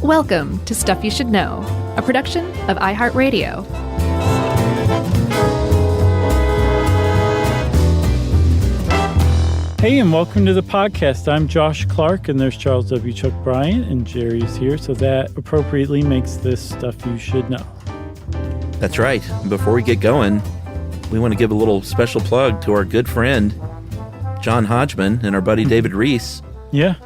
Welcome to Stuff You Should Know, a production of iHeartRadio. Hey, and welcome to the podcast. I'm Josh Clark, and there's Charles W. Chuck Bryant, and Jerry's here, so that appropriately makes this Stuff You Should Know. That's right. Before we get going, we want to give a little special plug to our good friend, John Hodgman, and our buddy David Reese. Yeah.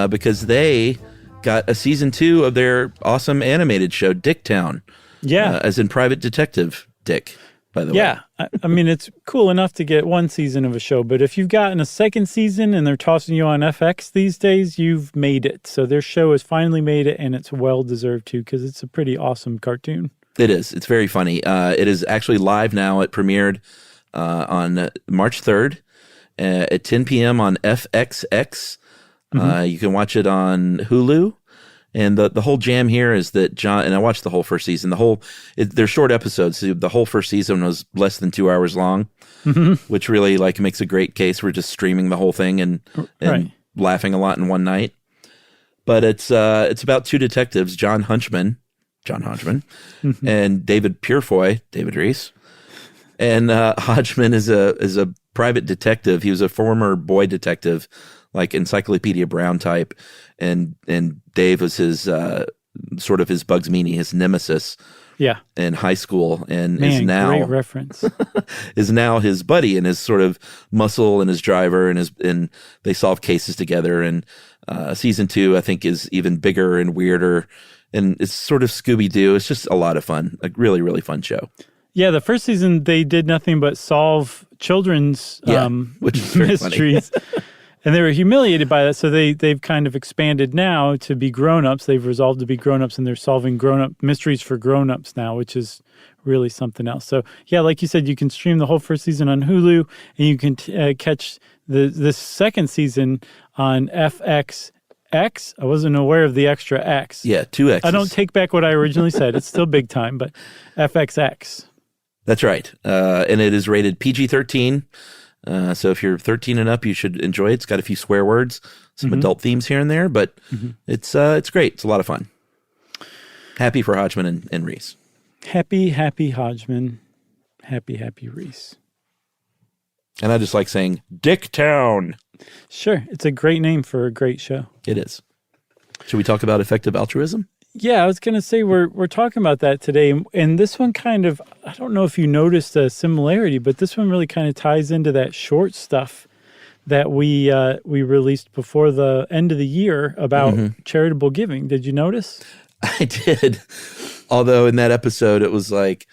Because they got a season 2 of their awesome animated show, Dicktown. Yeah. As in Private Detective Dick, by the way. Yeah. I mean, it's cool enough to get one season of a show, but if you've gotten a second season and they're tossing you on FX these days, you've made it. So their show has finally made it, and it's well-deserved too, because it's a pretty awesome cartoon. It is. It's very funny. It is actually live now. It premiered on March 3rd at 10 p.m. on FXX. You can watch it on Hulu. And the whole jam here is that John, and I watched the whole first season, they're short episodes. So the whole first season was less than 2 hours long, which really makes a great case for just streaming the whole thing and laughing a lot in one night. But it's about two detectives, John Hodgman, and David Purefoy, David Reese. And Hodgman is a private detective. He was a former boy detective, like Encyclopedia Brown type, and Dave was his sort of his Bugs Meany, his nemesis, in high school, and is now great reference. is now his buddy and his sort of muscle and his driver, and they solve cases together. And season 2, I think, is even bigger and weirder, and it's sort of Scooby-Doo. It's just a lot of fun, a really, really fun show. Yeah, the first season they did nothing but solve children's which is very mysteries. And they were humiliated by that, so they've kind of expanded now to be grown-ups. They've resolved to be grown-ups, and they're solving grown-up mysteries for grown-ups now, which is really something else. So, yeah, like you said, you can stream the whole first season on Hulu, and you can catch this second season on FXX. I wasn't aware of the extra X. Yeah, 2 X's. I don't take back what I originally said. It's still big time, but FXX. That's right. And it is rated PG-13. So if you're 13 and up, you should enjoy it. It's got a few swear words, some adult themes here and there, but it's great. It's a lot of fun. Happy for Hodgman and Reese. Happy Hodgman. Happy Reese. And I just like saying Dicktown. Sure. It's a great name for a great show. It is. Should we talk about effective altruism? Yeah, I was going to say we're talking about that today, and this one kind of, I don't know if you noticed a similarity, but this one really kind of ties into that short stuff that we released before the end of the year about charitable giving. Did you notice? I did. Although in that episode, it was like,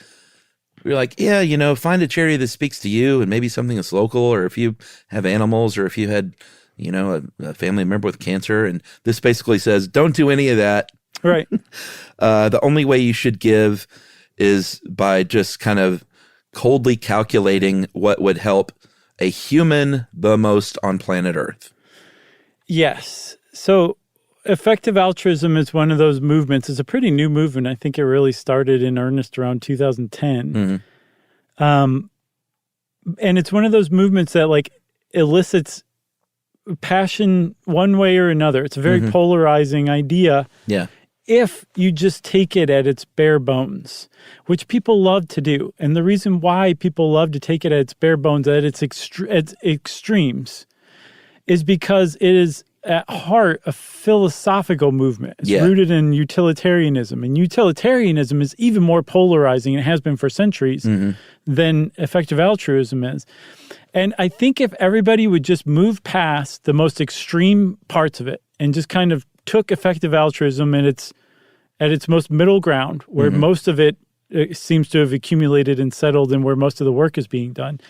we were like, yeah, find a charity that speaks to you and maybe something that's local, or if you have animals, or if you had, a family member with cancer. And this basically says, don't do any of that. Right. The only way you should give is by just kind of coldly calculating what would help a human the most on planet Earth. Yes. So effective altruism is one of those movements. It's a pretty new movement. I think it really started in earnest around 2010. And it's one of those movements that elicits passion one way or another. It's a very polarizing idea. Yeah. If you just take it at its bare bones, which people love to do. And the reason why people love to take it at its bare bones, at its extremes, is because it is at heart a philosophical movement. It's rooted in utilitarianism. And utilitarianism is even more polarizing, and it has been for centuries, than effective altruism is. And I think if everybody would just move past the most extreme parts of it and just kind of took effective altruism at its most middle ground, where most of it seems to have accumulated and settled, and where most of the work is being done,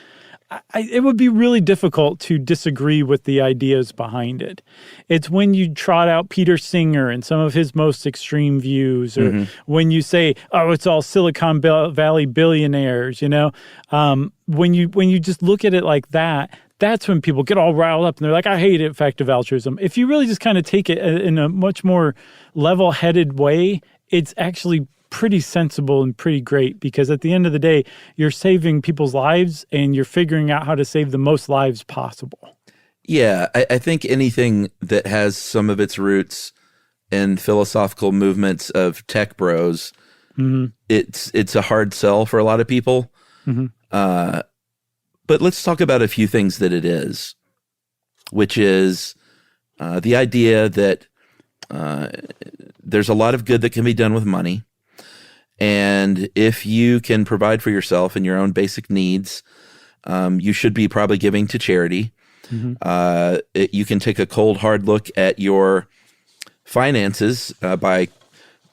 it would be really difficult to disagree with the ideas behind it. It's when you trot out Peter Singer and some of his most extreme views, or when you say, oh, it's all Silicon Valley billionaires, when you just look at it like that, that's when people get all riled up and they're like, I hate effective altruism. If you really just kind of take it in a much more level-headed way, it's actually pretty sensible and pretty great, because at the end of the day, you're saving people's lives and you're figuring out how to save the most lives possible. Yeah, I think anything that has some of its roots and philosophical movements of tech bros, it's a hard sell for a lot of people. But let's talk about a few things that it is, which is the idea that there's a lot of good that can be done with money. And if you can provide for yourself and your own basic needs, you should be probably giving to charity. You can take a cold, hard look at your finances by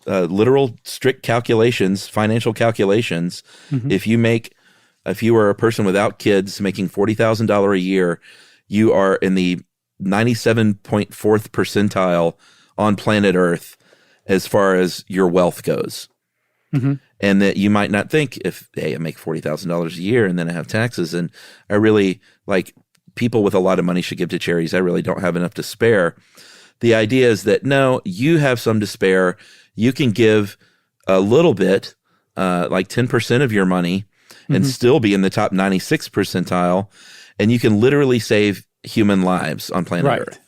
literal, strict calculations, financial calculations. If you were a person without kids making $40,000 a year, you are in the 97.4th percentile on planet Earth as far as your wealth goes. And that you might not think I make $40,000 a year and then I have taxes and I really people with a lot of money should give to charities. I really don't have enough to spare. The idea is that no, you have some to spare. You can give a little bit, like 10% of your money and still be in the top 96th percentile. And you can literally save human lives on planet Earth.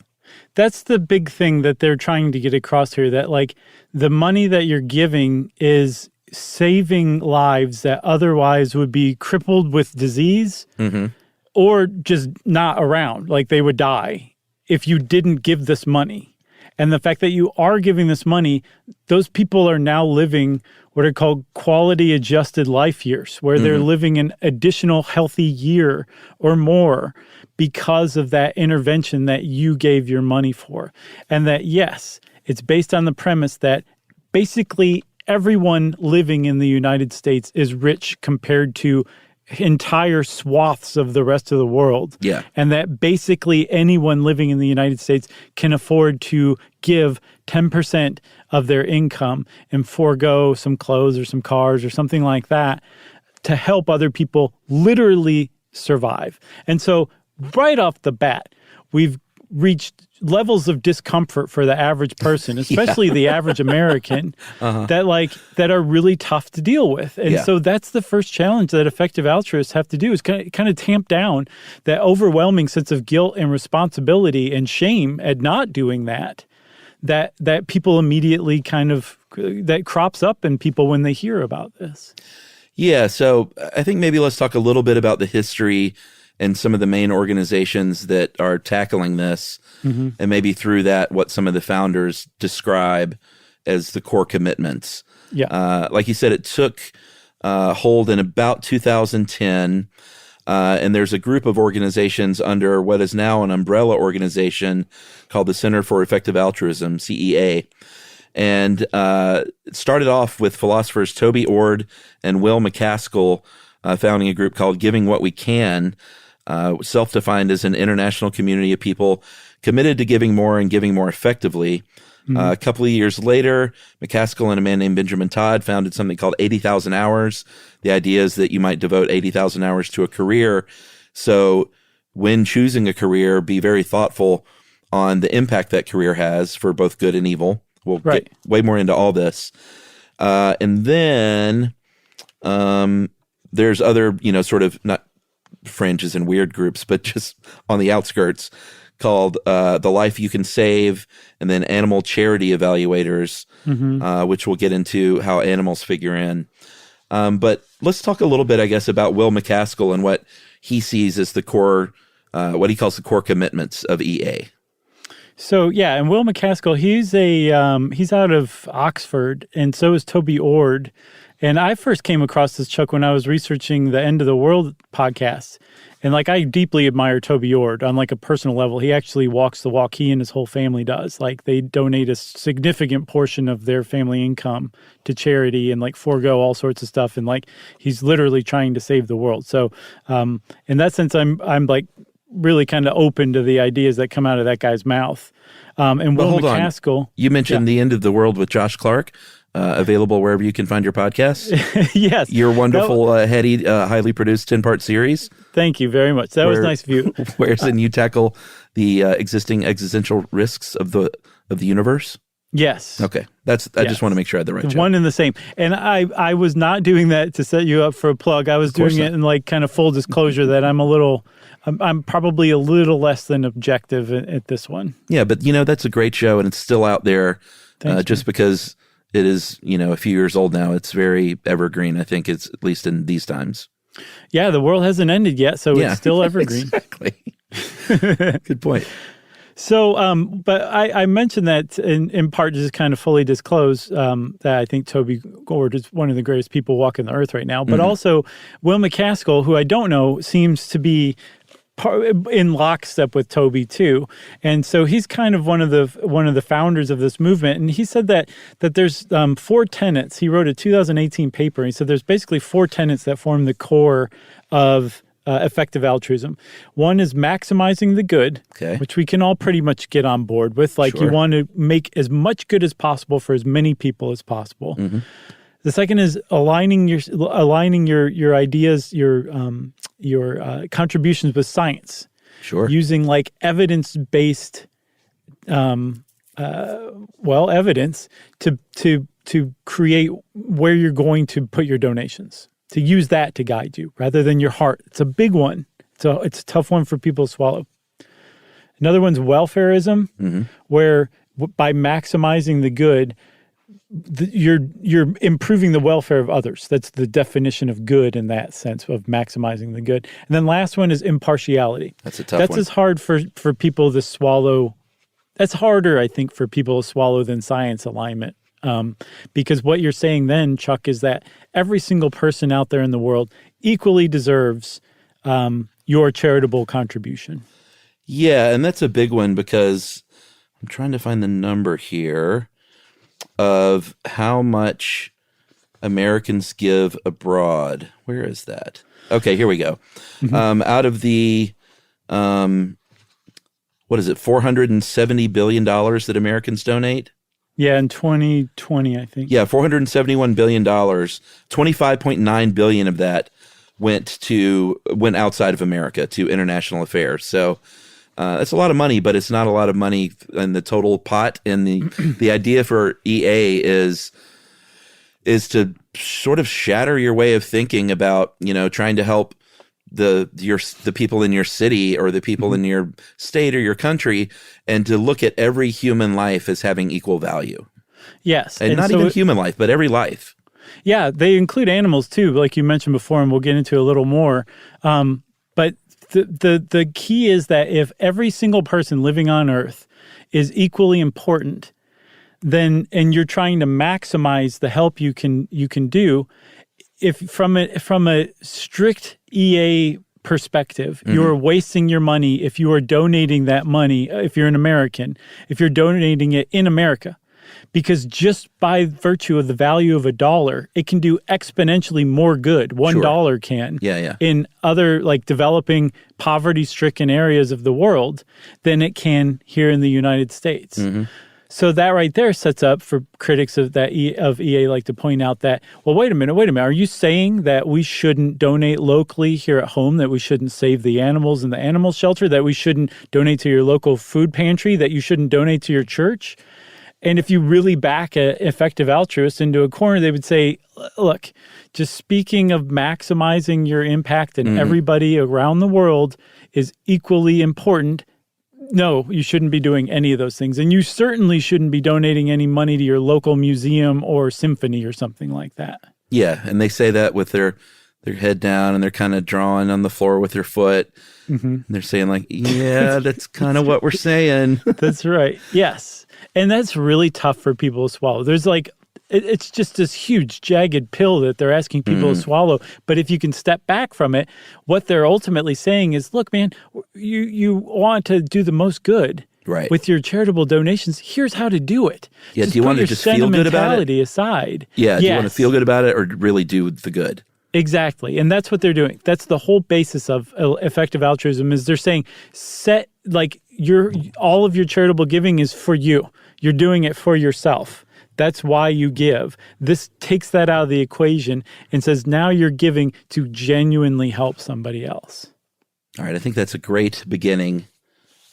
That's the big thing that they're trying to get across here, that the money that you're giving is saving lives that otherwise would be crippled with disease or just not around, they would die if you didn't give this money. And the fact that you are giving this money, those people are now living what are called quality adjusted life years, where they're living an additional healthy year or more because of that intervention that you gave your money for. And that, yes, it's based on the premise that basically everyone living in the United States is rich compared to entire swaths of the rest of the world. Yeah. And that basically anyone living in the United States can afford to give 10% of their income and forego some clothes or some cars or something like that to help other people literally survive. And so right off the bat, we've reached levels of discomfort for the average person, especially the average American, that are really tough to deal with. And so that's the first challenge that effective altruists have to do, is kind of tamp down that overwhelming sense of guilt and responsibility and shame at not doing that people immediately that crops up in people when they hear about this. Yeah, so I think maybe let's talk a little bit about the history and some of the main organizations that are tackling this, and maybe through that, what some of the founders describe as the core commitments. Yeah. Like you said, it took hold in about 2010, and there's a group of organizations under what is now an umbrella organization called the Center for Effective Altruism, CEA. And it started off with philosophers Toby Ord and Will McCaskill founding a group called Giving What We Can, self-defined as an international community of people committed to giving more and giving more effectively. A couple of years later, McCaskill and a man named Benjamin Todd founded something called 80,000 Hours. The idea is that you might devote 80,000 hours to a career. So when choosing a career, be very thoughtful on the impact that career has for both good and evil. We'll get way more into all this. And then there's other, sort of not fringes and weird groups, but just on the outskirts, called The Life You Can Save, and then Animal Charity Evaluators, which we'll get into how animals figure in. But let's talk a little bit, I guess, about Will McCaskill and what he sees as the core, what he calls the core commitments of EA. So, yeah, and Will McCaskill, he's out of Oxford, and so is Toby Ord. And I first came across this, Chuck, when I was researching the End of the World podcast. And, I deeply admire Toby Ord on, a personal level. He actually walks the walk. He and his whole family does. They donate a significant portion of their family income to charity and, forego all sorts of stuff. And, he's literally trying to save the world. So, in that sense, I'm really kind of open to the ideas that come out of that guy's mouth. And Will McCaskill. You mentioned The End of the World with Josh Clark. Available wherever you can find your podcasts. Yes. Your wonderful, heady, highly produced 10-part series. Thank you very much. That was nice of you. Wherein you tackle the existing existential risks of the universe. Yes. Okay. I just want to make sure I had the right one and the same. And I was not doing that to set you up for a plug. I was doing it in kind of full disclosure that I'm probably a little less than objective at this one. Yeah, but that's a great show and it's still out there. Thanks, just because it is, a few years old now. It's very evergreen. I think it's at least in these times. Yeah, the world hasn't ended yet, so it's still evergreen. Exactly. Good point. So, but I mentioned that in part just kind of fully disclose that I think Toby Gord is one of the greatest people walking the earth right now. But also Will McCaskill, who I don't know, seems to be in lockstep with Toby too, and so he's kind of one of the founders of this movement. And he said that there's 4 tenets. He wrote a 2018 paper. And he said there's basically 4 tenets that form the core of effective altruism. One is maximizing the good, which we can all pretty much get on board with. Like you want to make as much good as possible for as many people as possible. Mm-hmm. The second is aligning your ideas, your contributions with science. Sure. Using like evidence-based, evidence to create where you're going to put your donations. To use that to guide you rather than your heart. It's a big one. It's a tough one for people to swallow. Another one's welfareism, where by maximizing the good, you're improving the welfare of others. That's the definition of good in that sense of maximizing the good. And then last one is impartiality. That's a tough one. That's as hard for people to swallow. That's harder, I think, for people to swallow than science alignment. Because what you're saying then, Chuck, is that every single person out there in the world equally deserves your charitable contribution. Yeah, and that's a big one because I'm trying to find the number here of how much Americans give abroad. Where is that? Okay, here we go. Out of the, $470 billion that Americans donate? Yeah, in 2020, I think. Yeah, $471 billion. $25.9 billion of that went outside of America to international affairs. So that's a lot of money, but it's not a lot of money in the total pot. And the idea for EA is to sort of shatter your way of thinking about, trying to help the people in your city or the people in your state or your country, and to look at every human life as having equal value. Yes. And not even human life, but every life. Yeah, they include animals too, like you mentioned before, and we'll get into a little more. But the key is that if every single person living on Earth is equally important, and you're trying to maximize the help you can do, if from a strict EA perspective, you're wasting your money if you are donating that money, if you're an American, if you're donating it in America. Because just by virtue of the value of $1, it can do exponentially more good. $1 can. Yeah. In other like developing poverty-stricken areas of the world than it can here in the United States. So that right there sets up for critics of EA like to point out that, well, wait a minute. Are you saying that we shouldn't donate locally here at home, that we shouldn't save the animals in the animal shelter, that we shouldn't donate to your local food pantry, that you shouldn't donate to your church? And if you really back an effective altruist into a corner, they would say, look, just speaking of maximizing your impact and everybody around the world is equally important. No, you shouldn't be doing any of those things. And you certainly shouldn't be donating any money to your local museum or symphony or something like that. Yeah, and they say that with their head down and they're kind of drawing on the floor with their foot. And they're saying like, yeah, that's kind of what we're saying. That's right. Yes. And that's really tough for people to swallow. There's like, it's just this huge jagged pill that they're asking people to swallow. But if you can step back from it, what they're ultimately saying is, look, man, you want to do the most good with your charitable donations. Here's how to do it. Yeah. Do you want to just feel good about it? Aside. Yeah. Do you want to feel good about it or really do the good? Exactly. And that's what they're doing. That's the whole basis of effective altruism is they're saying all of your charitable giving is for you. You're doing it for yourself. That's why you give. This takes that out of the equation and says now you're giving to genuinely help somebody else. All right. I think that's a great beginning.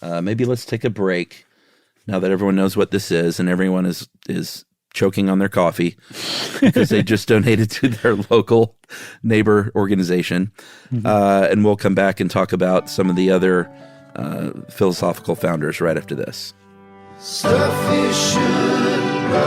Maybe let's take a break now that everyone knows what this is and everyone is choking on their coffee because they just donated to their local neighbor organization. And we'll come back and talk about some of the other philosophical founders right after this. Stuff you should know.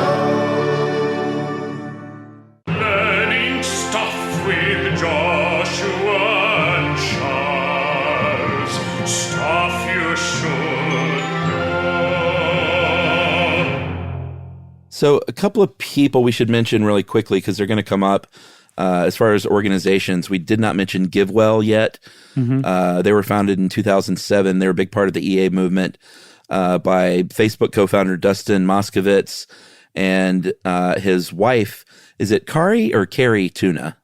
So a couple of people we should mention really quickly because they're going to come up. As far as organizations, we did not mention GiveWell yet. They were founded in 2007. They're a big part of the EA movement by Facebook co-founder Dustin Moskovitz and his wife. Is it Kari or Carrie Tuna?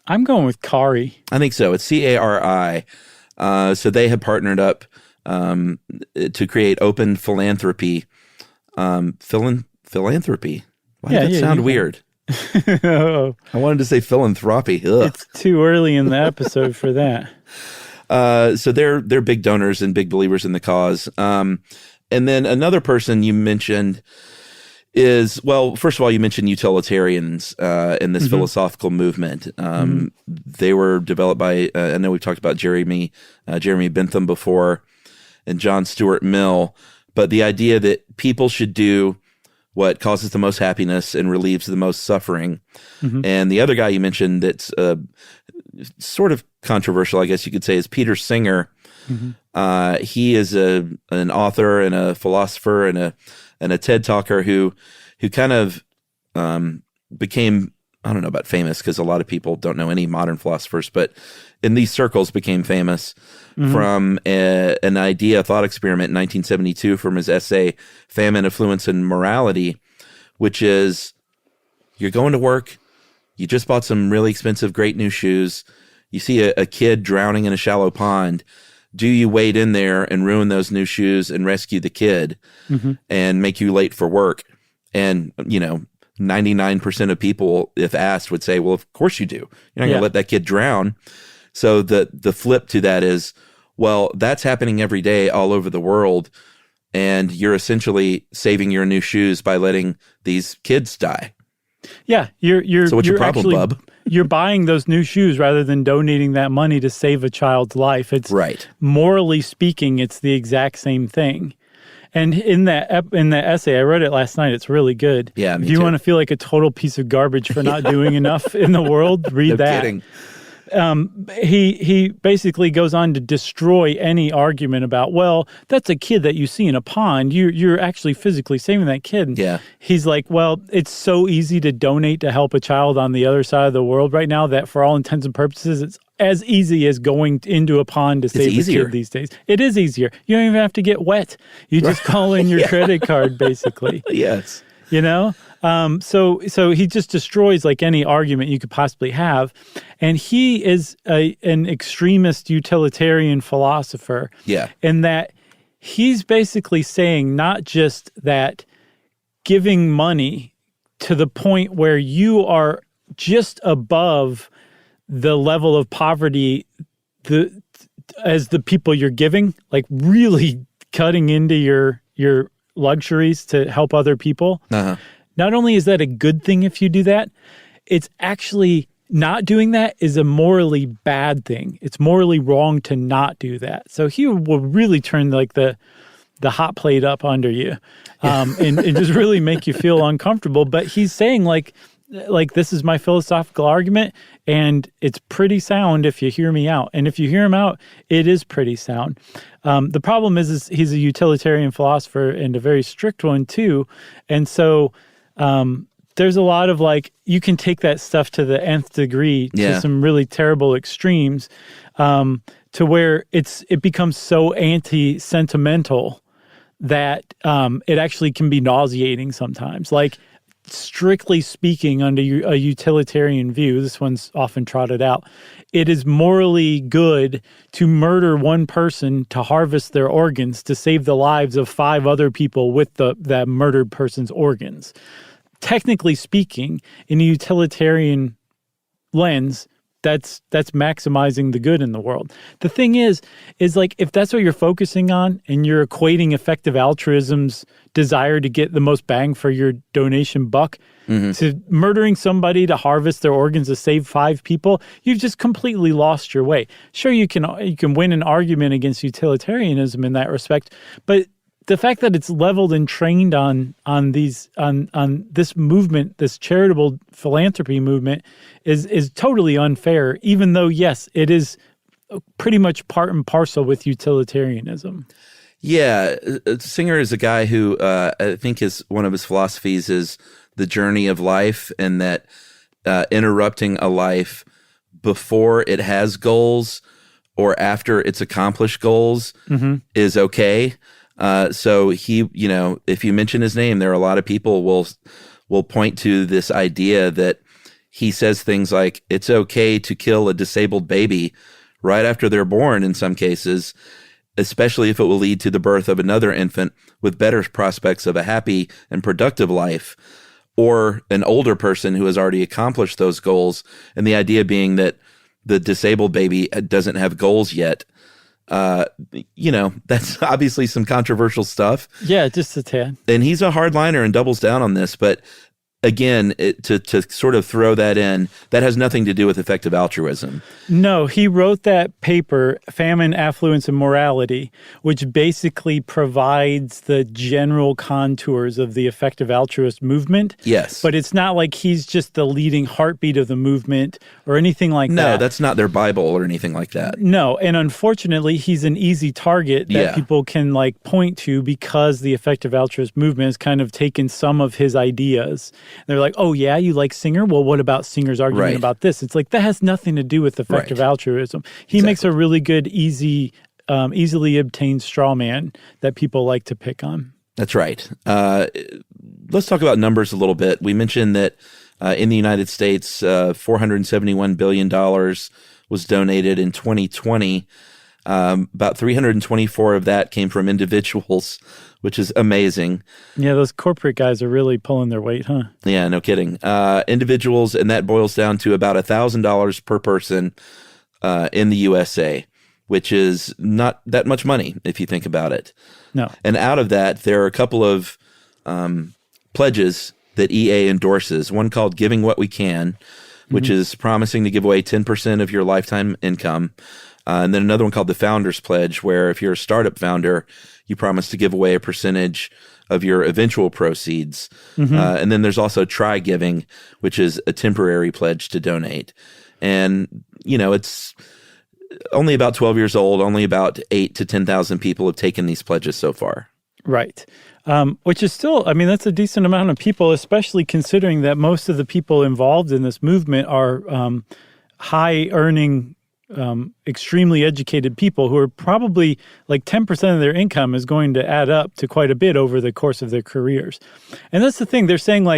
I'm going with Kari. I think so. It's Cari. So they have partnered up to create open philanthropy. Philanthropy. Why did that sound weird? I wanted to say philanthropy. Ugh. It's too early in the episode for that. So they're big donors and big believers in the cause. And then another person you mentioned is, well, first of all, you mentioned utilitarians in this philosophical movement. They were developed by, I know we've talked about Jeremy Bentham before and John Stuart Mill, but the idea that people should do what causes the most happiness and relieves the most suffering. And the other guy you mentioned that's sort of controversial, I guess you could say, is Peter Singer. He is an author and a philosopher and a TED talker who kind of became, I don't know about famous because a lot of people don't know any modern philosophers, but in these circles became famous from an idea, a thought experiment in 1972 from his essay, Famine, Affluence, and Morality, which is you're going to work, you just bought some really expensive, great new shoes, you see a kid drowning in a shallow pond. Do you wade in there and ruin those new shoes and rescue the kid and make you late for work? And, 99% of people, if asked, would say, well, of course you do. You're not going to let that kid drown. So the flip to that is, well, that's happening every day all over the world. And you're essentially saving your new shoes by letting these kids die. Yeah. So what's your problem, bub? You're buying those new shoes rather than donating that money to save a child's life. It's right. Morally speaking, it's the exact same thing. And in that essay, I read it last night. It's really good. Yeah, if you want to feel like a total piece of garbage for not doing enough in the world, read that. Kidding. He basically goes on to destroy any argument about, well, that's a kid that you see in a pond. You're actually physically saving that kid. Yeah. He's like, well, it's so easy to donate to help a child on the other side of the world right now that for all intents and purposes, it's as easy as going into a pond to save a kid these days. It is easier. You don't even have to get wet. You just call in your credit card, basically. Yes. So he just destroys like any argument you could possibly have. And he is an extremist utilitarian philosopher. Yeah. In that he's basically saying not just that giving money to the point where you are just above the level of poverty as the people you're giving, like really cutting into your luxuries to help other people. Not only is that a good thing if you do that, it's actually not doing that is a morally bad thing. It's morally wrong to not do that. So he will really turn like the hot plate up under you and just really make you feel uncomfortable. But he's saying like this is my philosophical argument and it's pretty sound if you hear me out. And if you hear him out, it is pretty sound. The problem is he's a utilitarian philosopher and a very strict one too. And so there's a lot of like, you can take that stuff to the nth degree to some really terrible extremes to where it becomes so anti-sentimental that it actually can be nauseating sometimes. Like, strictly speaking, under a utilitarian view, this one's often trotted out, it is morally good to murder one person to harvest their organs to save the lives of 5 other people with that murdered person's organs. Technically speaking, in a utilitarian lens, that's maximizing the good in the world. The thing is like, if that's what you're focusing on and you're equating effective altruism's desire to get the most bang for your donation buck to murdering somebody to harvest their organs to save 5 people, you've just completely lost your way. Sure, you can win an argument against utilitarianism in that respect, but the fact that it's leveled and trained on this movement, this charitable philanthropy movement, is totally unfair. Even though, yes, it is pretty much part and parcel with utilitarianism. Yeah, Singer is a guy who I think one of his philosophies is the journey of life, and that interrupting a life before it has goals or after it's accomplished goals is okay. So he, if you mention his name, there are a lot of people will point to this idea that he says things like it's okay to kill a disabled baby right after they're born in some cases, especially if it will lead to the birth of another infant with better prospects of a happy and productive life, or an older person who has already accomplished those goals. And the idea being that the disabled baby doesn't have goals yet. That's obviously some controversial stuff. Yeah, just a tad. And he's a hardliner and doubles down on this. But again, to sort of throw that in, that has nothing to do with effective altruism. No, he wrote that paper, Famine, Affluence, and Morality, which basically provides the general contours of the effective altruist movement. Yes. But it's not like he's just the leading heartbeat of the movement or anything like that. No, that's not their Bible or anything like that. No, and unfortunately, he's an easy target that people can point to, because the effective altruist movement has kind of taken some of his ideas. They're like, oh, yeah, you like Singer? Well, what about Singer's argument about this? It's like, that has nothing to do with effective altruism. He makes a really good, easily obtained straw man that people like to pick on. That's right. Let's talk about numbers a little bit. We mentioned that in the United States, $471 billion was donated in 2020. About 324 of that came from individuals, which is amazing. Yeah, those corporate guys are really pulling their weight, huh? Yeah, no kidding. Individuals, and that boils down to about $1,000 per person in the USA, which is not that much money if you think about it. No. And out of that, there are a couple of pledges that EA endorses. One called Giving What We Can, which is promising to give away 10% of your lifetime income. And then another one called the Founders Pledge, where if you're a startup founder, you promise to give away a percentage of your eventual proceeds. And then there's also Try Giving, which is a temporary pledge to donate. And, it's only about 12 years old. Only about 8,000 to 10,000 people have taken these pledges so far. Right. Which is still, that's a decent amount of people, especially considering that most of the people involved in this movement are high-earning, extremely educated people who are probably 10% of their income is going to add up to quite a bit over the course of their careers. And that's the thing. They're saying,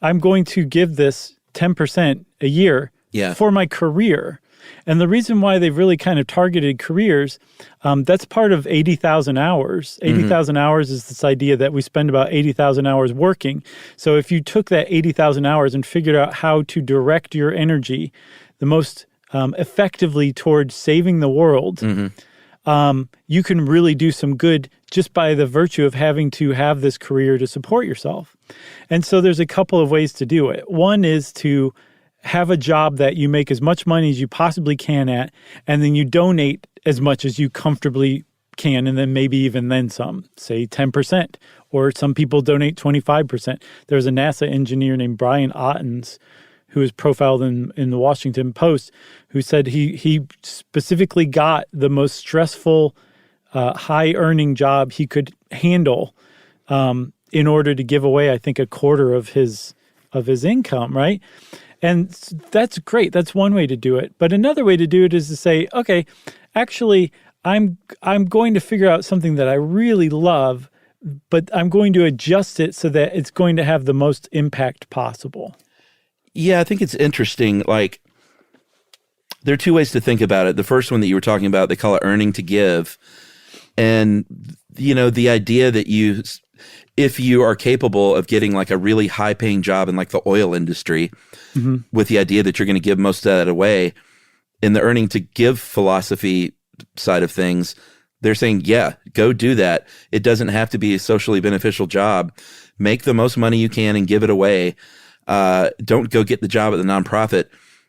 I'm going to give this 10% a year for my career. And the reason why they've really kind of targeted careers, that's part of 80,000 hours. 80,000 hours is this idea that we spend about 80,000 hours working. So if you took that 80,000 hours and figured out how to direct your energy the most effectively towards saving the world, you can really do some good just by the virtue of having to have this career to support yourself. And so there's a couple of ways to do it. One is to have a job that you make as much money as you possibly can at, and then you donate as much as you comfortably can, and then maybe even then some, say 10%, or some people donate 25%. There's a NASA engineer named Brian Ottens who is profiled in the Washington Post, who said he specifically got the most stressful, high-earning job he could handle in order to give away, I think, a quarter of his income, right? And that's great. That's one way to do it. But another way to do it is to say, okay, actually, I'm going to figure out something that I really love, but I'm going to adjust it so that it's going to have the most impact possible. Yeah, I think it's interesting. There are two ways to think about it. The first one that you were talking about, they call it earning to give. And, the idea that if you are capable of getting a really high paying job in the oil industry, with the idea that you're going to give most of that away, in the earning to give philosophy side of things, they're saying, yeah, go do that. It doesn't have to be a socially beneficial job. Make the most money you can and give it away. Don't go get the job at the nonprofit,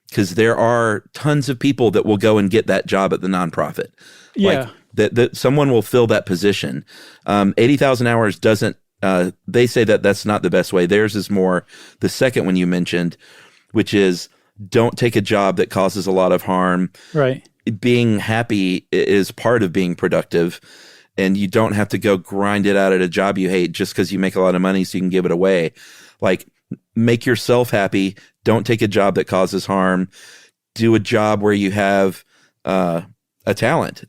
because there are tons of people that will go and get that job at the nonprofit. Yeah. That someone will fill that position. 80,000 hours doesn't, they say that that's not the best way. Theirs is more the second one you mentioned, which is don't take a job that causes a lot of harm. Right. Being happy is part of being productive. and you don't have to go grind it out at a job you hate just because you make a lot of money so you can give it away. Like, make yourself happy. Don't take a job that causes harm. Do a job where you have a talent.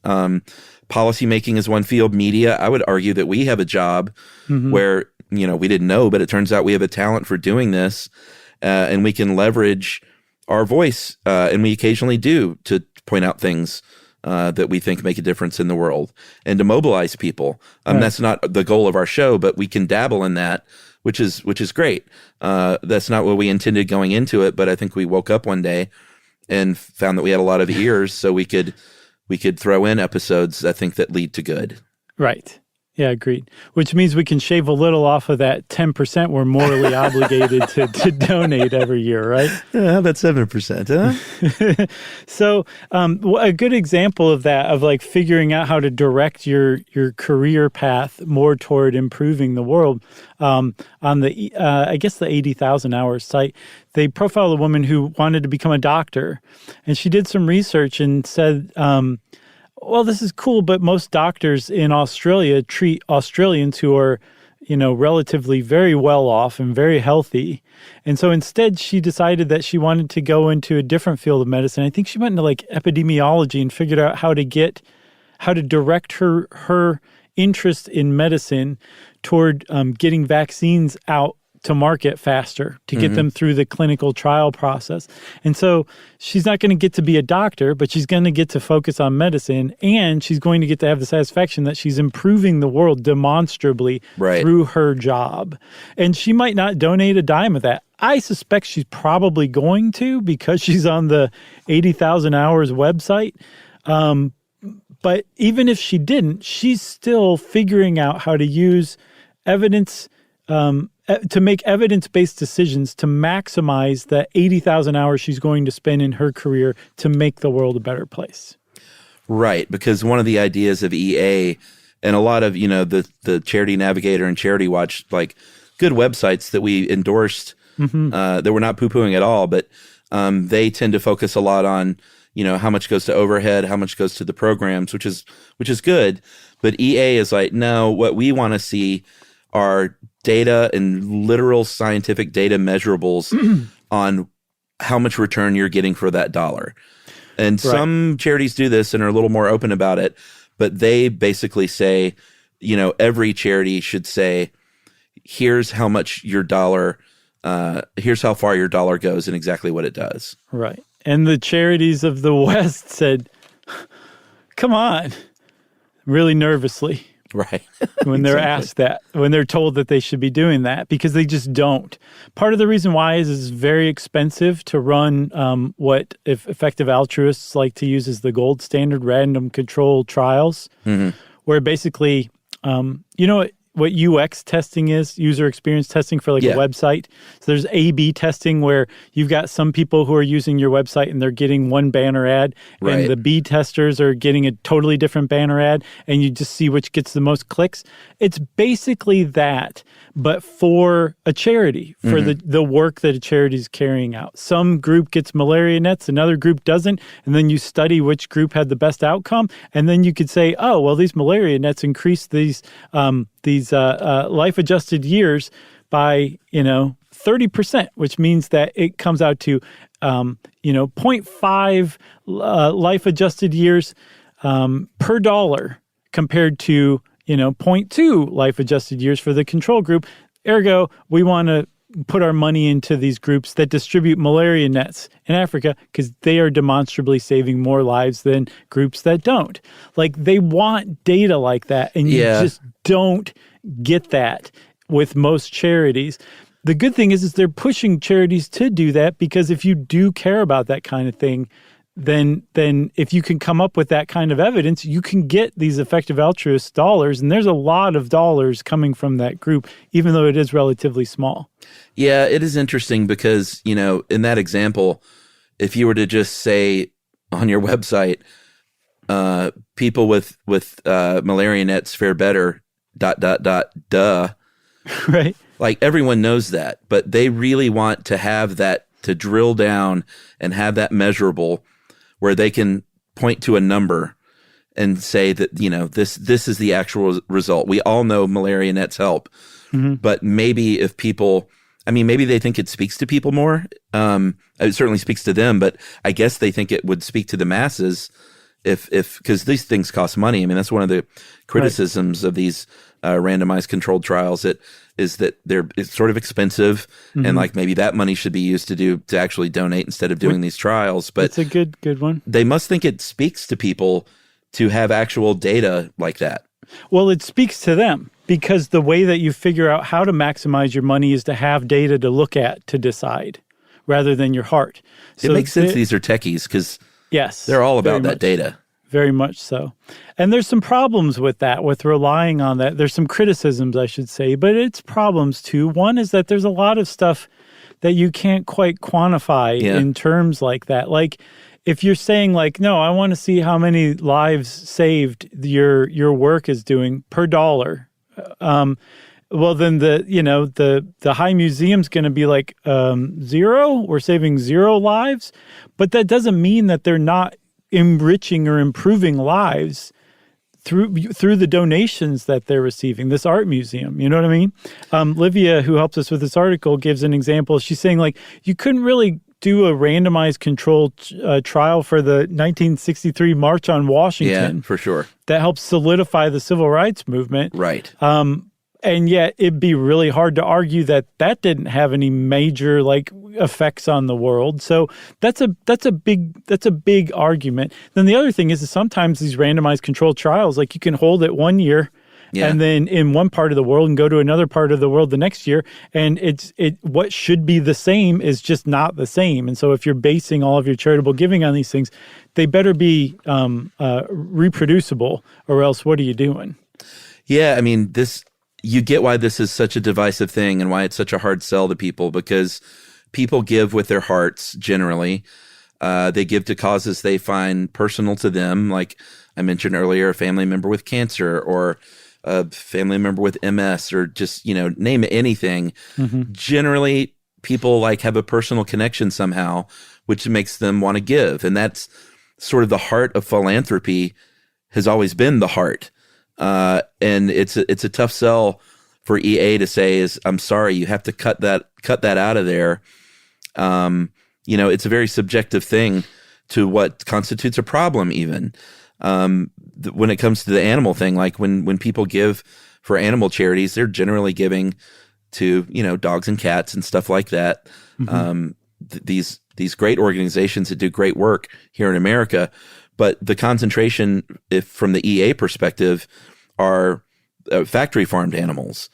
Policy making is one field. Media, I would argue that we have a job where, we didn't know, but it turns out we have a talent for doing this, and we can leverage our voice, and we occasionally do, to point out things that we think make a difference in the world and to mobilize people. That's not the goal of our show, but we can dabble in that, which is great. That's not what we intended going into it, but I think we woke up one day and found that we had a lot of ears, so we could throw in episodes, I think, that lead to good. Right. Yeah, agreed. Which means we can shave a little off of that 10% we're morally obligated to donate every year, right? Yeah, how about 7%, huh? So a good example of that, of like figuring out how to direct your career path more toward improving the world, on the, I guess the 80,000 hours site, they profiled a woman who wanted to become a doctor. And she did some research and said, well, this is cool, but most doctors in Australia treat Australians who are, relatively very well off and very healthy. And so instead, she decided that she wanted to go into a different field of medicine. I think she went into like epidemiology and figured out how to direct her interest in medicine toward getting vaccines out to market faster, to get them through the clinical trial process. And so she's not going to get to be a doctor, but she's going to get to focus on medicine, and she's going to get to have the satisfaction that she's improving the world demonstrably through her job. And she might not donate a dime of that. I suspect she's probably going to, because she's on the 80,000 hours website. But even if she didn't, she's still figuring out how to use evidence, to make evidence-based decisions to maximize the 80,000 hours she's going to spend in her career to make the world a better place. Right, because one of the ideas of EA and a lot of, the Charity Navigator and Charity Watch, like good websites that we endorsed, that we're not poo-pooing at all, but they tend to focus a lot on, how much goes to overhead, how much goes to the programs, which is good. But EA is like, no, what we want to see are data and literal scientific data measurables on how much return you're getting for that dollar. And some charities do this and are a little more open about it, but they basically say, every charity should say, here's how much your dollar, here's how far your dollar goes and exactly what it does. Right. And the charities of the West said, come on, really nervously. Right. When they're asked that, when they're told that they should be doing that, because they just don't. Part of the reason why is it's very expensive to run what effective altruists like to use as the gold standard, random controlled trials, where basically, what UX testing is, user experience testing for a website. So there's A/B testing where you've got some people who are using your website and they're getting one banner ad, and the B testers are getting a totally different banner ad, and you just see which gets the most clicks. It's basically that, but for a charity, for the work that a charity is carrying out. Some group gets malaria nets, another group doesn't, and then you study which group had the best outcome, and then you could say, oh, well, these malaria nets increase these life-adjusted years by, 30%, which means that it comes out to, 0.5 life-adjusted years per dollar compared to, 0.2 life-adjusted years for the control group. Ergo, we want to put our money into these groups that distribute malaria nets in Africa because they are demonstrably saving more lives than groups that don't. Like, they want data like that, and you just don't get that with most charities. The good thing is they're pushing charities to do that, because if you do care about that kind of thing, then if you can come up with that kind of evidence, you can get these effective altruist dollars, and there's a lot of dollars coming from that group, even though it is relatively small. Yeah, it is interesting because, in that example, if you were to just say on your website, people with malaria nets fare better, ... Right. Like, everyone knows that, but they really want to have that, to drill down and have that measurable where they can point to a number and say that, this is the actual result. We all know malaria nets help, but maybe if people, maybe they think it speaks to people more. It certainly speaks to them, but I guess they think it would speak to the masses because these things cost money. That's one of the criticisms of these randomized controlled trials. Is that it's sort of expensive, and like maybe that money should be used to actually donate instead of doing these trials. But it's a good one. They must think it speaks to people to have actual data like that. Well, it speaks to them because the way that you figure out how to maximize your money is to have data to look at to decide, rather than your heart. So it makes sense these are techies because they're all about that data. Very much so. And there's some problems with that, with relying on that. There's some criticisms, I should say, but it's problems too. One is that there's a lot of stuff that you can't quite quantify in terms like that. Like if you're saying like, no, I want to see how many lives saved your work is doing per dollar. Well, then the High Museum's going to be like 0. We're saving 0 lives, but that doesn't mean that they're not enriching or improving lives through the donations that they're receiving. This art museum, you know what I mean? Livia, who helps us with this article, gives an example. She's saying like you couldn't really do a randomized controlled trial for the 1963 March on Washington. Yeah, for sure. That helped solidify the civil rights movement. Right. And yet it'd be really hard to argue that didn't have any major like effects on the world. So that's a big argument. Then the other thing is sometimes these randomized controlled trials, like you can hold it 1 year and then in one part of the world and go to another part of the world the next year. And what should be the same is just not the same. And so if you're basing all of your charitable giving on these things, they better be reproducible, or else what are you doing? Yeah, you get why this is such a divisive thing and why it's such a hard sell to people, because people give with their hearts generally. They give to causes they find personal to them. Like I mentioned earlier, a family member with cancer or a family member with MS or just, name it, anything. Generally, people like have a personal connection somehow, which makes them want to give. And that's sort of the heart of philanthropy, has always been the heart. And it's a tough sell for EA to say I'm sorry, you have to cut that out of there. It's a very subjective thing to what constitutes a problem even. When it comes to the animal thing, like when people give for animal charities, they're generally giving to, dogs and cats and stuff like that. These great organizations that do great work here in America. But the concentration, from the EA perspective, are factory farmed animals,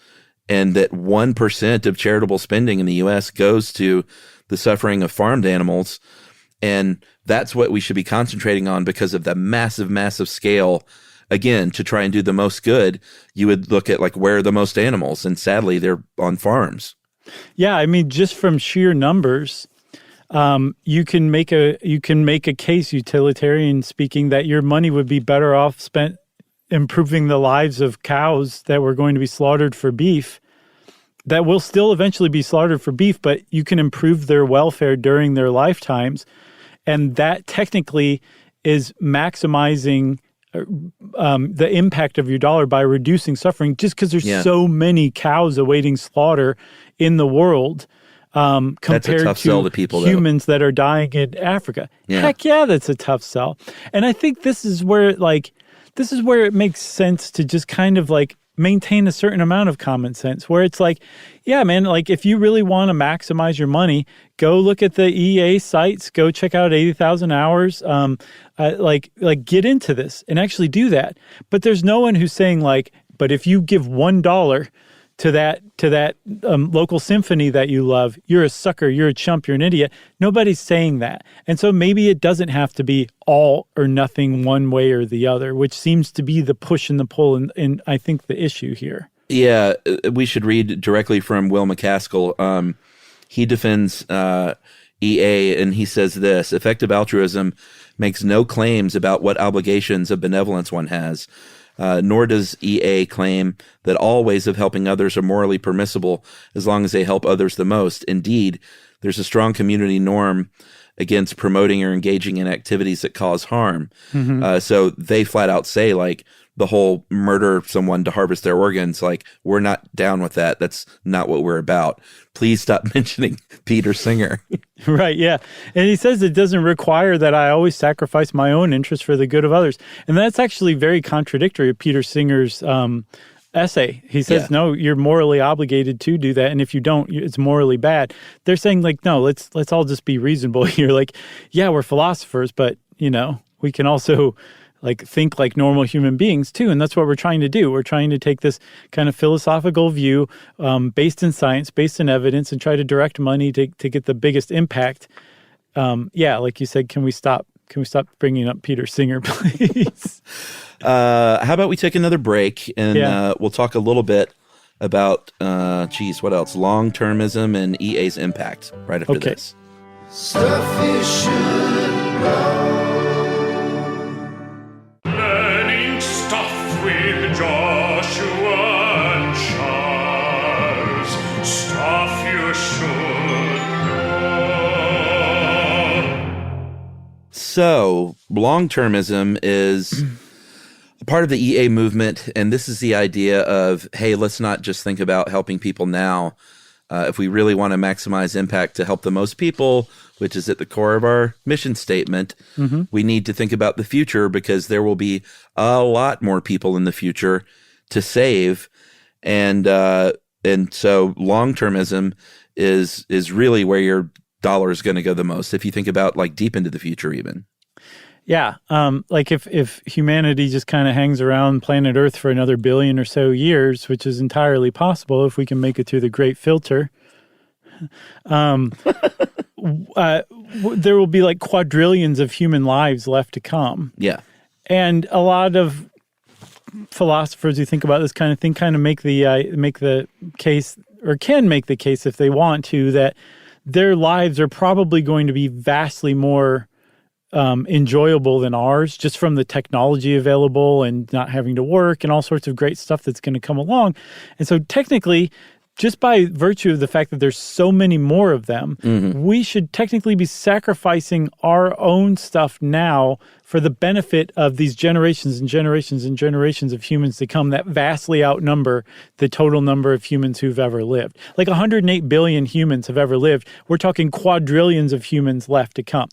and that 1% of charitable spending in the U.S. goes to the suffering of farmed animals. And that's what we should be concentrating on because of the massive, massive scale. Again, to try and do the most good, you would look at like where are the most animals, and sadly, they're on farms. Yeah, just from sheer numbers. You can make a case, utilitarian speaking, that your money would be better off spent improving the lives of cows that were going to be slaughtered for beef, that will still eventually be slaughtered for beef, but you can improve their welfare during their lifetimes. And that technically is maximizing the impact of your dollar by reducing suffering, just because there's so many cows awaiting slaughter in the world. Compared to people, humans that are dying in Africa. Yeah. Heck yeah, that's a tough sell. And I think this is where it makes sense to just kind of like maintain a certain amount of common sense, where it's like, yeah, man, like if you really want to maximize your money, go look at the EA sites, go check out 80,000 hours, like get into this and actually do that. But there's no one who's saying like, but if you give $1 to that local symphony that you love, you're a sucker, you're a chump, you're an idiot. Nobody's saying that. And so maybe it doesn't have to be all or nothing one way or the other, which seems to be the push and the pull and I think the issue here. Yeah, we should read directly from Will McCaskill. He defends EA and he says this: effective altruism makes no claims about what obligations of benevolence one has. Nor does EA claim that all ways of helping others are morally permissible as long as they help others the most. Indeed, there's a strong community norm against promoting or engaging in activities that cause harm. So they flat out say, like, the whole murder someone to harvest their organs, like, we're not down with that. That's not what we're about. Please stop mentioning Peter Singer. Right, yeah. And he says it doesn't require that I always sacrifice my own interest for the good of others. And that's actually very contradictory of Peter Singer's essay. He says, no, you're morally obligated to do that. And if you don't, it's morally bad. They're saying, like, no, let's all just be reasonable here. Like, yeah, we're philosophers, but, you know, we can also like think like normal human beings too. And that's what we're trying to do. We're trying to take this kind of philosophical view based in science, based in evidence, and try to direct money to get the biggest impact. Like you said, can we stop bringing up Peter Singer, please? How about we take another break and we'll talk a little bit about, what else? Long-termism and EA's impact right after this. Stuff you should know. Learning stuff with Joshua and Charles. Stuff you should know. So, long-termism is a part of the EA movement, and this is the idea of, hey, let's not just think about helping people now. If we really want to maximize impact to help the most people, which is at the core of our mission statement, we need to think about the future, because there will be a lot more people in the future to save. And so long-termism is really where your dollar is going to go the most, if you think about like deep into the future even. Yeah. Like if humanity just kind of hangs around planet Earth for another billion or so years, which is entirely possible if we can make it through the great filter, there will be like quadrillions of human lives left to come. Yeah. And a lot of philosophers who think about this kind of thing kind of make the case, or can make the case if they want to, that their lives are probably going to be vastly more enjoyable than ours, just from the technology available and not having to work and all sorts of great stuff that's going to come along. And so technically, just by virtue of the fact that there's so many more of them, we should technically be sacrificing our own stuff now for the benefit of these generations and generations and generations of humans to come that vastly outnumber the total number of humans who've ever lived. Like 108 billion humans have ever lived. We're talking quadrillions of humans left to come.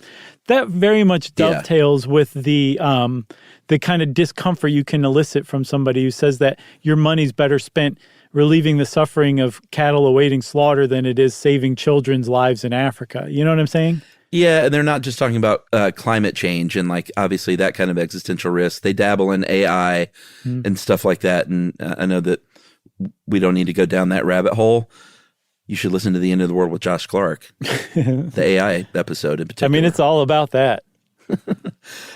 That very much dovetails with the kind of discomfort you can elicit from somebody who says that your money's better spent relieving the suffering of cattle awaiting slaughter than it is saving children's lives in Africa. You know what I'm saying? Yeah, and they're not just talking about climate change and like obviously that kind of existential risk. They dabble in AI and stuff like that. And I know that we don't need to go down that rabbit hole. You should listen to The End of the World with Josh Clark, the AI episode in particular. I mean, it's all about that.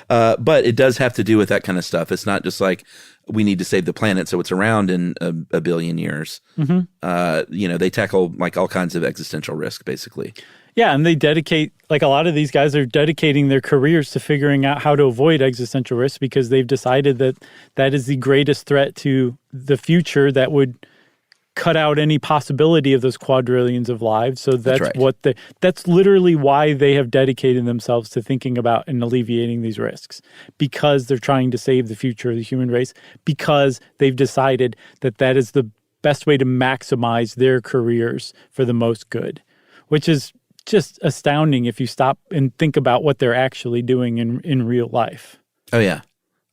But it does have to do with that kind of stuff. It's not just like we need to save the planet so it's around in a billion years. They tackle like all kinds of existential risk, basically. Yeah, and they dedicate, like a lot of these guys are dedicating their careers to figuring out how to avoid existential risk, because they've decided that that is the greatest threat to the future that would cut out any possibility of those quadrillions of lives. So that's right. That's literally why they have dedicated themselves to thinking about and alleviating these risks, because they're trying to save the future of the human race, because they've decided that that is the best way to maximize their careers for the most good, which is just astounding if you stop and think about what they're actually doing in real life. Oh, yeah.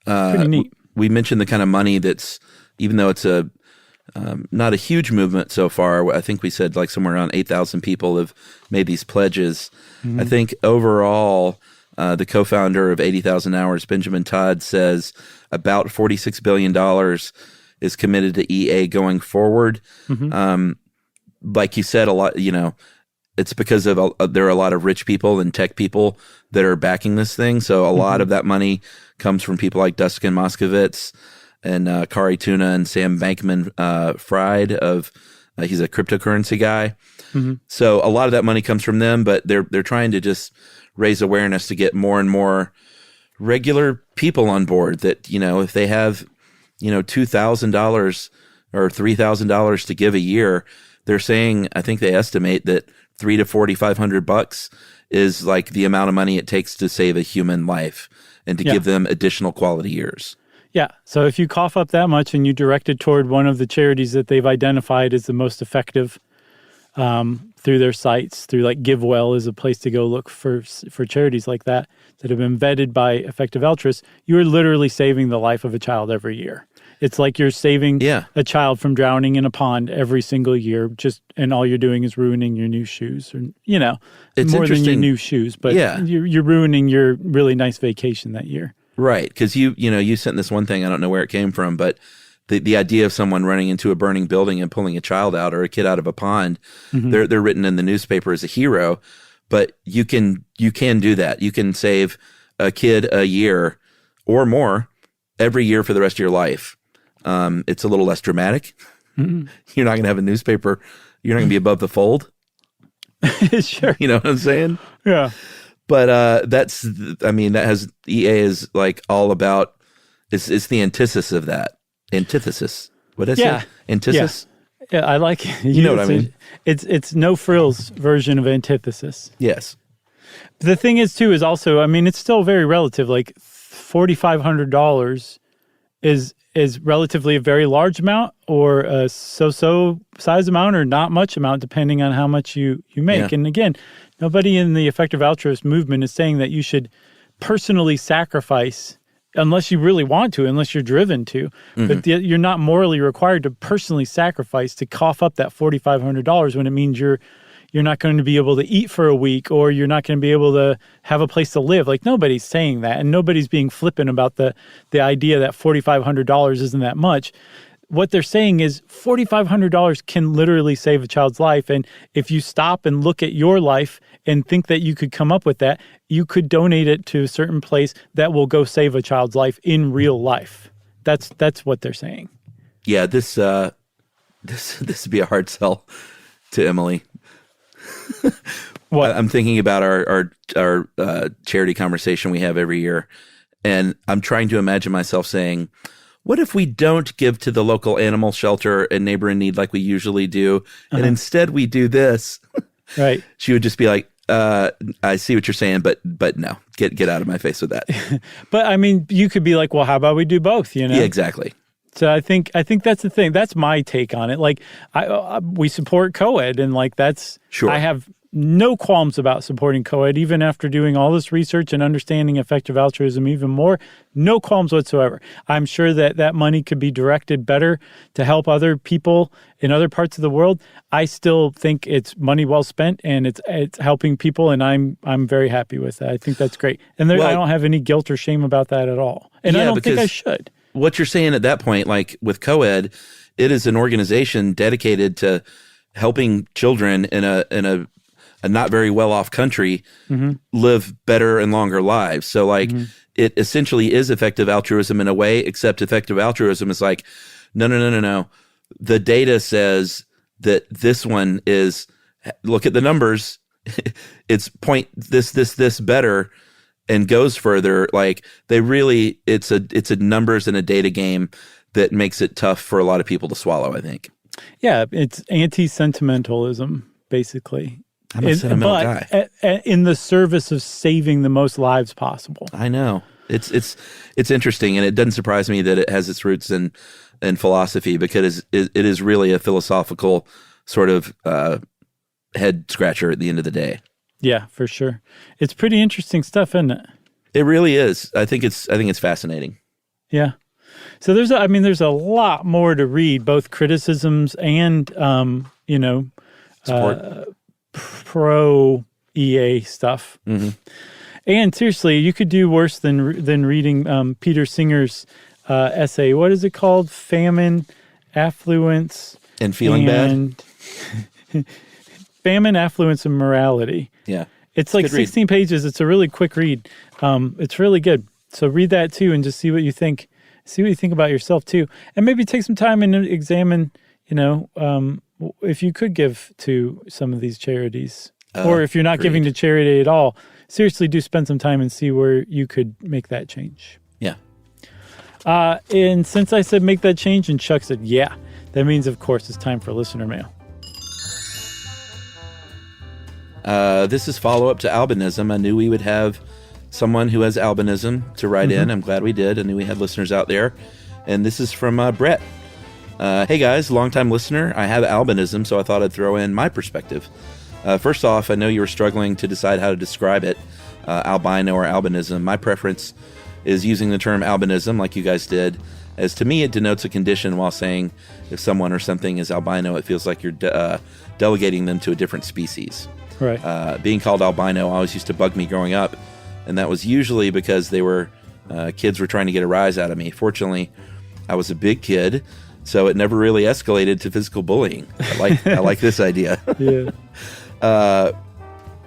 Pretty neat. We mentioned the kind of money that's, even though it's not a huge movement so far, I think we said like somewhere around 8,000 people have made these pledges. I think overall, the co-founder of 80,000 Hours, Benjamin Todd, says about $46 billion is committed to EA going forward. Like you said, a lot, it's because of there are a lot of rich people and tech people that are backing this thing. So a lot of that money comes from people like Dustin Moskovitz and Kari Tuna and Sam Bankman-Fried he's a cryptocurrency guy. So a lot of that money comes from them, but they're trying to just raise awareness to get more and more regular people on board that, if they have, $2,000 or $3,000 to give a year, they're saying, I think they estimate that $300 to $4,500 is like the amount of money it takes to save a human life and to give them additional quality years. Yeah. So if you cough up that much and you direct it toward one of the charities that they've identified as the most effective through their sites, through like GiveWell is a place to go look for charities like that have been vetted by Effective Altruists, you are literally saving the life of a child every year. It's like you're saving a child from drowning in a pond every single year, and all you're doing is ruining your new shoes. Or, it's more than your new shoes, but you're ruining your really nice vacation that year. Right, because you sent this one thing, I don't know where it came from, but the idea of someone running into a burning building and pulling a child out or a kid out of a pond, they're written in the newspaper as a hero, but you can do that. You can save a kid a year or more every year for the rest of your life. It's a little less dramatic. Mm-hmm. You're not going to have a newspaper. You're not going to be above the fold. Sure. You know what I'm saying? Yeah. But that has EA is like all about. It's the antithesis of that. Antithesis. What is it? Antithesis. Yeah, I like it. You know what I mean? It's no frills version of antithesis. Yes. The thing is too is also, it's still very relative. Like $4,500 is relatively a very large amount or a so-so size amount or not much amount, depending on how much you make. Yeah. And again, nobody in the Effective Altruist movement is saying that you should personally sacrifice unless you really want to, unless you're driven to. Mm-hmm. But you're not morally required to personally sacrifice to cough up that $4,500 when it means you're not going to be able to eat for a week or you're not going to be able to have a place to live. Like, nobody's saying that, and nobody's being flippant about the idea that $4,500 isn't that much. What they're saying is $4,500 can literally save a child's life, and if you stop and look at your life and think that you could come up with that, you could donate it to a certain place that will go save a child's life in real life. That's what they're saying. Yeah, this would be a hard sell to Emily. What? I'm thinking about our charity conversation we have every year, and I'm trying to imagine myself saying, what if we don't give to the local animal shelter and neighbor in need like we usually do, and instead we do this? Right. She would just be like, I see what you're saying, but no, get out of my face with that. But you could be like, well, how about we do both, Yeah, exactly. So I think that's the thing. That's my take on it. Like, we support co-ed, and like that's sure. I have no qualms about supporting co-ed, even after doing all this research and understanding effective altruism even more. No qualms whatsoever. I'm sure that money could be directed better to help other people in other parts of the world. I still think it's money well spent, and it's helping people, and I'm very happy with that. I think that's great, and I don't have any guilt or shame about that at all, and I don't think I should. What you're saying at that point, like with co-ed, it is an organization dedicated to helping children in a not very well-off country live better and longer lives. So like it essentially is effective altruism in a way, except effective altruism is like, no. The data says that this one is, look at the numbers, it's point this better and goes further. Like it's a numbers and a data game that makes it tough for a lot of people to swallow, I think. Yeah, it's anti-sentimentalism, basically. I'm a sentimental guy. In the service of saving the most lives possible. I know. It's interesting, and it doesn't surprise me that it has its roots in philosophy, because it is really a philosophical sort of head scratcher at the end of the day. Yeah, for sure. It's pretty interesting stuff, isn't it? It really is. I think it's fascinating. Yeah. So there's a lot more to read, both criticisms and support. Pro EA stuff. Mm-hmm. And seriously, you could do worse than reading Peter Singer's essay. What is it called? Famine, Affluence, and Feeling Bad. Famine, Affluence, and Morality. Yeah. It's like 16 pages. It's a really quick read. It's really good. So read that too, and just see what you think. See what you think about yourself too. And maybe take some time and examine, if you could give to some of these charities. Or if you're not giving to charity at all, seriously do spend some time and see where you could make that change. Yeah. And since I said make that change and Chuck said, yeah, that means, of course, it's time for listener mail. This is follow-up to albinism. I knew we would have someone who has albinism to write in. I'm glad we did. I knew we had listeners out there. And this is from Brett. Hey guys, longtime listener. I have albinism, so I thought I'd throw in my perspective. First off, I know you were struggling to decide how to describe it, albino or albinism. My preference is using the term albinism like you guys did, as to me it denotes a condition, while saying if someone or something is albino, it feels like you're delegating them to a different species. Right. Being called albino always used to bug me growing up, and that was usually because they were kids were trying to get a rise out of me. Fortunately, I was a big kid, so it never really escalated to physical bullying. I like this idea. Yeah.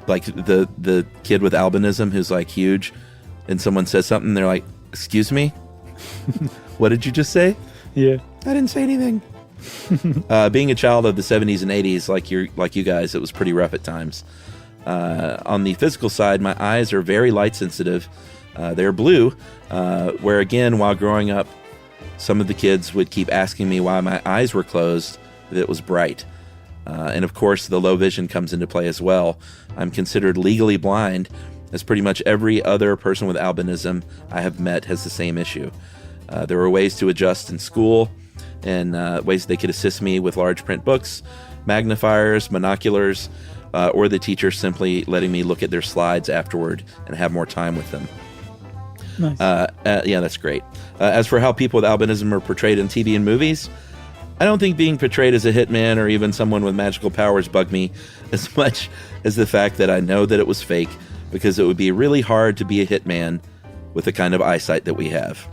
Like the kid with albinism who's like huge, and someone says something, they're like, "Excuse me, what did you just say?" Yeah. I didn't say anything. Being a child of the 70s and 80s, like you guys, it was pretty rough at times. On the physical side, my eyes are very light sensitive. They're blue, where again, while growing up, some of the kids would keep asking me why my eyes were closed, that it was bright. And of course, the low vision comes into play as well. I'm considered legally blind, as pretty much every other person with albinism I have met has the same issue. There were ways to adjust in school, and ways they could assist me with large print books, magnifiers, monoculars, or the teacher simply letting me look at their slides afterward and have more time with them. Nice. Yeah, that's great. As for how people with albinism are portrayed in TV and movies, I don't think being portrayed as a hitman or even someone with magical powers bug me as much as the fact that I know that it was fake, because it would be really hard to be a hitman with the kind of eyesight that we have.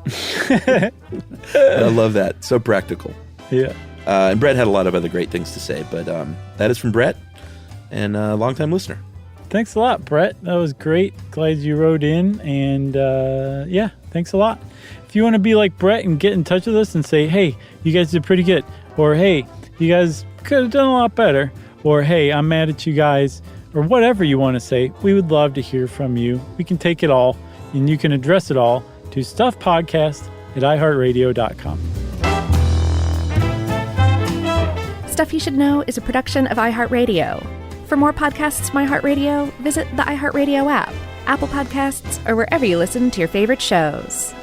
I love that. So practical. Yeah. And Brett had a lot of other great things to say, but that is from Brett, and a longtime listener. Thanks a lot, Brett. That was great. Glad you wrote in. And yeah, thanks a lot. If you want to be like Brett and get in touch with us and say, hey, you guys did pretty good. Or, hey, you guys could have done a lot better. Or, hey, I'm mad at you guys. Or whatever you want to say, we would love to hear from you. We can take it all, and you can address it all to stuffpodcast@iheartradio.com. Stuff You Should Know is a production of iHeartRadio. For more podcasts from iHeartRadio, visit the iHeartRadio app, Apple Podcasts, or wherever you listen to your favorite shows.